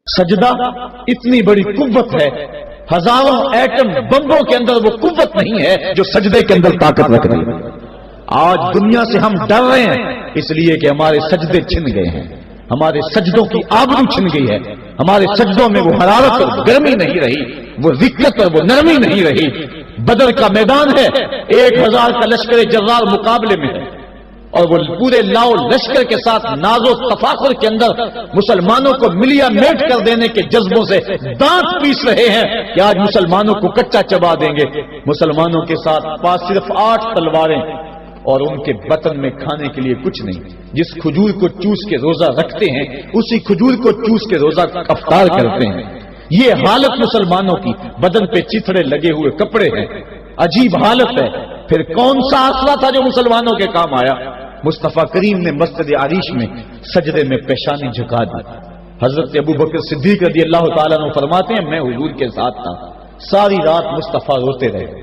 سجدہ اتنی بڑی قوت ہے، ہزاروں ایٹم بمبوں کے اندر وہ قوت نہیں ہے جو سجدے کے اندر طاقت رکھتی ہے۔ آج دنیا سے ہم ڈر رہے ہیں اس لیے کہ ہمارے سجدے چھن گئے ہیں، ہمارے سجدوں کی آبرو چھن گئی ہے، ہمارے سجدوں میں وہ حرارت اور گرمی نہیں رہی، وہ رقت اور وہ نرمی نہیں رہی۔ بدر کا میدان ہے، 1000 کا لشکر جرار مقابلے میں ہے، اور وہ پورے لاؤ لشکر کے ساتھ ناز و تفاخر کے اندر مسلمانوں کو ملیا میٹ کر دینے کے جذبوں سے دانت پیس رہے ہیں کہ آج مسلمانوں کو کچا چبا دیں گے۔ مسلمانوں کے ساتھ پاس صرف 8 تلواریں اور ان کے بطن میں کھانے کے لیے کچھ نہیں۔ جس کھجور کو چوس کے روزہ رکھتے ہیں اسی کھجور کو چوس کے روزہ افطار کرتے ہیں۔ یہ حالت مسلمانوں کی، بدن پہ چتھڑے لگے ہوئے کپڑے ہیں، عجیب حالت ہے۔ پھر کون سا آسرا تھا جو مسلمانوں کے کام آیا؟ مصطفیٰ کریم نے مسجد عریش میں سجدے میں پیشانی جھکا دی۔ حضرت ابو بکر صدیق رضی اللہ تعالیٰ عنہ فرماتے ہیں میں حضور کے ساتھ تھا، ساری رات مصطفیٰ روتے رہے،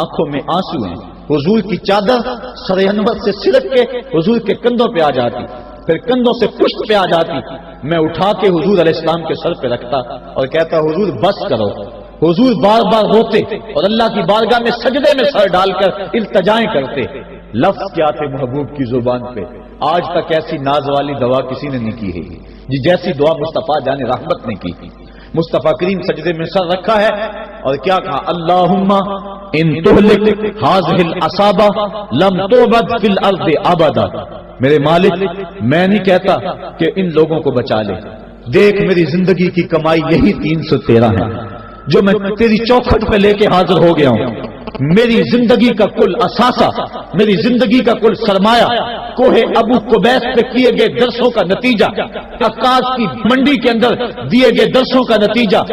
آنکھوں میں آنسو ہیں، حضور کی چادر سر انور سے سلک کے حضور کے کندھوں پہ آ جاتی، پھر کندھوں سے پشت پہ آ جاتی، میں اٹھا کے حضور علیہ السلام کے سر پہ رکھتا اور کہتا حضور بس کرو۔ حضور بار بار روتے اور اللہ کی بارگاہ میں سجدے میں سر ڈال کر التجائیں کرتے۔ لفظ کیا تھے محبوب کی زبان پہ؟ آج تک ایسی ناز والی دعا کسی نے نہیں کی ہے جیسی دعا مصطفیٰ جان رحمت نے کی۔ مصطفیٰ کریم سجدے میں سر رکھا ہے اور کیا کہا؟ اللہم ان تہلک ہذہ العصابہ لم تعبد فی الارض ابدا۔ میرے مالک میں نہیں کہتا کہ ان لوگوں کو بچا لے، دیکھ میری زندگی کی کمائی یہی 313 ہے جو میں تیری چوکھٹ پہ لے کے حاضر ہو گیا ہوں۔ میری زندگی کا کل اثاثہ، میری زندگی کا کل سرمایہ کوہ ابو قبیس پہ کیے گئے درسوں کا نتیجہ، عکاظ کی منڈی کے اندر دیے گئے درسوں کا نتیجہ،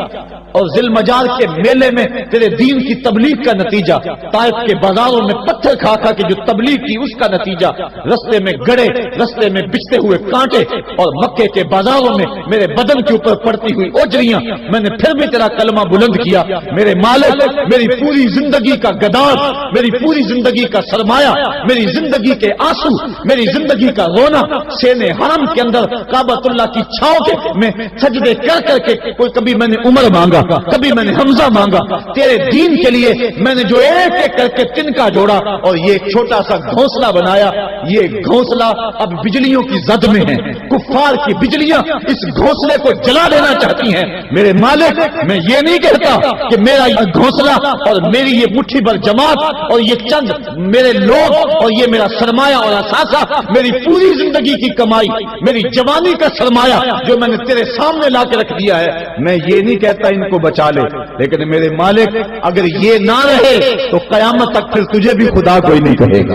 اور ذی المجال کے میلے میں تیرے دین کی تبلیغ کا نتیجہ، طائف کے بازاروں میں پتھر کھا کھا کے جو تبلیغ کی اس کا نتیجہ، رستے میں گڑے، رستے میں بچتے ہوئے کانٹے، اور مکے کے بازاروں میں میرے بدن کے اوپر پڑتی ہوئی اوجریاں، میں نے پھر بھی تیرا کلمہ بلند کیا۔ میرے مالک میری پوری زندگی کا گداز، میری پوری زندگی کا سرمایہ، میری زندگی کے آنسو، میری زندگی کا رونا سینے حرم کے اندر کعبۃ اللہ کی چھاؤں کے میں سجدے کر کر کے، کوئی کبھی میں نے عمر مانگا، کبھی میں نے حمزہ مانگا، تیرے دین کے لیے میں نے جو ایک ایک کر کے تنکا جوڑا اور یہ ایک چھوٹا سا گھونسلہ بنایا۔ یہ گھونسلہ اب بجلیوں کی زد میں ہے، کفار کی بجلیاں اس گھونسلے کو جلا دینا چاہتی ہیں۔ میرے مالک میں یہ نہیں کہتا کہ میرا یہ گھونسلہ اور میری یہ مٹھی بھر جماعت اور یہ چند میرے لوگ اور یہ میرا سرمایہ اور اثاثہ، میری پوری زندگی کی کمائی، میری جوانی کا سرمایہ جو میں نے تیرے سامنے لا کے رکھ دیا ہے، میں یہ نہیں کہتا ان کو بچا لے، لیکن میرے مالک اگر یہ نہ رہے تو قیامت تک پھر تجھے بھی خدا کوئی نہیں کہے گا۔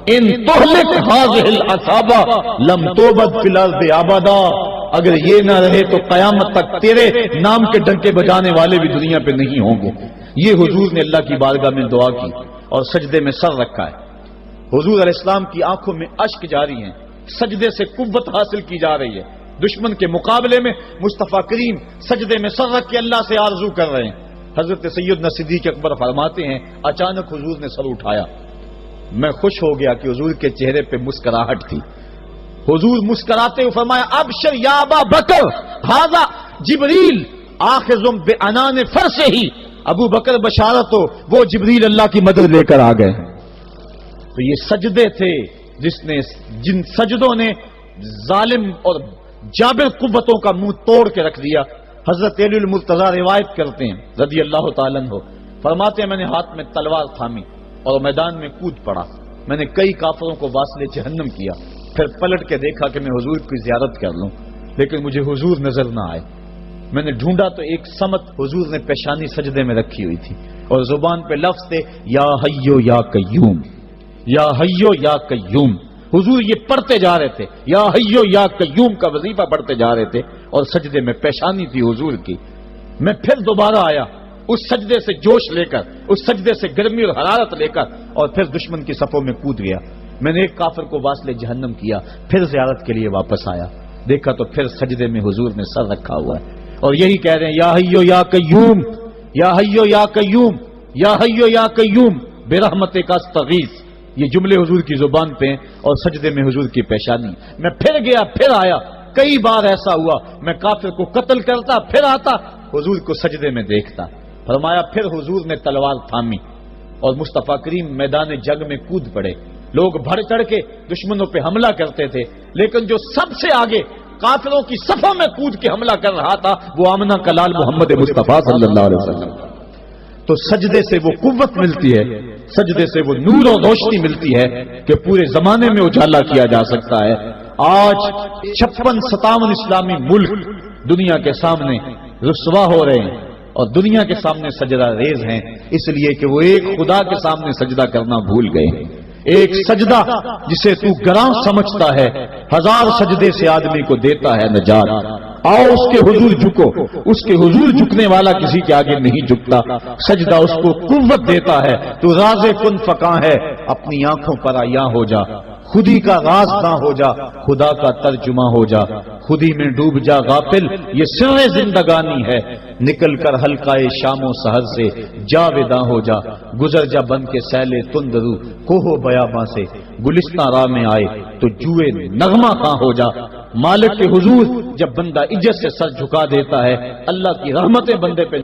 ان تہلک ہذہ العصابہ لم تعبد فی الارض ابدا، اگر یہ نہ رہے تو قیامت تک تیرے نام کے ڈنکے بجانے والے بھی دنیا پہ نہیں ہوں گے۔ یہ حضور نے اللہ کی بارگاہ میں دعا کی اور سجدے میں سر رکھا ہے۔ حضور علیہ السلام کی آنکھوں میں اشک جاری ہیں، سجدے سے قوت حاصل کی جا رہی ہے۔ دشمن کے مقابلے میں مصطفیٰ کریم سجدے میں سر رکھ کے اللہ سے آرزو کر رہے ہیں۔ حضرت سیدنا صدیق اکبر فرماتے ہیں اچانک حضور نے سر اٹھایا، میں خوش ہو گیا کہ حضور کے چہرے پہ مسکراہٹ تھی۔ حضور مسکراتے ہوئے فرمایا ابشر یا ابا بکر ھذا جبریل آخذ بعنان فرسہ، ابو بکر بشارت ہو، وہ جبریل اللہ کی مدد لے کر آ گئے۔ تو یہ سجدے تھے جن سجدوں نے ظالم اور جابر قوتوں کا منہ توڑ کے رکھ دیا۔ حضرت علی المرتضیٰ روایت کرتے ہیں رضی اللہ تعالیٰ عنہ، فرماتے ہیں میں نے ہاتھ میں تلوار تھامی اور میدان میں کود پڑا، میں نے کئی کافروں کو واصل جہنم کیا، پھر پلٹ کے دیکھا کہ میں حضور کی زیارت کر لوں، لیکن مجھے حضور نظر نہ آئے۔ میں نے ڈھونڈا تو ایک سمت حضور نے پیشانی سجدے میں رکھی ہوئی تھی اور زبان پہ لفظ تھے یا حیو یا قیوم، یا حیو یا قیوم۔ حضور یہ پڑھتے جا رہے تھے، یا حیو یا قیوم کا وظیفہ پڑھتے جا رہے تھے اور سجدے میں پیشانی تھی حضور کی۔ میں پھر دوبارہ آیا اس سجدے سے جوش لے کر، اس سجدے سے گرمی اور حرارت لے کر، اور پھر دشمن کی صفوں میں کود گیا۔ میں نے ایک کافر کو واصل جہنم کیا، پھر زیارت کے لیے واپس آیا، دیکھا تو پھر سجدے میں حضور نے سر رکھا ہوا ہے اور یہی کہہ رہے ہیں یا حیو یا قیوم، یا حیو یا قیوم، یا حیو یا قیوم برحمتک استغیث۔ یہ جملے حضور کی زبان پہ ہیں اور سجدے میں حضور کی پیشانی۔ میں پھر گیا، پھر آیا، کئی بار ایسا ہوا میں کافر کو قتل کرتا پھر آتا حضور کو سجدے میں دیکھتا. فرمایا پھر حضور نے تلوار تھامی اور مصطفیٰ کریم میدان جنگ میں کود پڑے. لوگ بڑھ چڑھ کے دشمنوں پہ حملہ کرتے تھے، لیکن جو سب سے آگے کافروں کی صفوں میں کود کے حملہ کر رہا تھا وہ آمنہ کا لال محمد مصطفیٰ صلی اللہ علیہ وسلم. تو سجدے سے وہ قوت ملتی ہے، سجدے سے وہ نور و روشنی ملتی ہے کہ پورے زمانے میں اجالا کیا جا سکتا ہے. آج 56-57 اسلامی ملک دنیا کے سامنے رسوا ہو رہے ہیں اور دنیا کے سامنے سجدہ ریز ہیں، اس لیے کہ وہ ایک خدا کے سامنے سجدہ کرنا بھول گئے. ایک سجدہ جسے تو گراں سمجھتا ہے 1000 سجدے سے آدمی کو دیتا ہے نجات. آؤ اس کے حضور جھکو. اس کے حضور جھکنے والا کسی کے آگے نہیں جھکتا. سجدہ اس کو قوت دیتا ہے. تو راز کن فکاں ہے، اپنی آنکھوں پر عیاں ہو جا. خودی کا راز نہ ہو جا، خدا کا ترجمہ ہو جا. خودی میں ڈوب جا غافل، یہ سر زندگانی ہے. نکل کر حلقائے شام و سحر سے جاویداں ہو جا. گزر جا بن کے سیلے تندرو کوہ بیاباں سے. گلستان راہ میں آئے تو جوئے نغمہ خاں ہو جا. مالک کے حضور جب بندہ عزت سے سر جھکا دیتا ہے، اللہ کی رحمتیں بندے پہ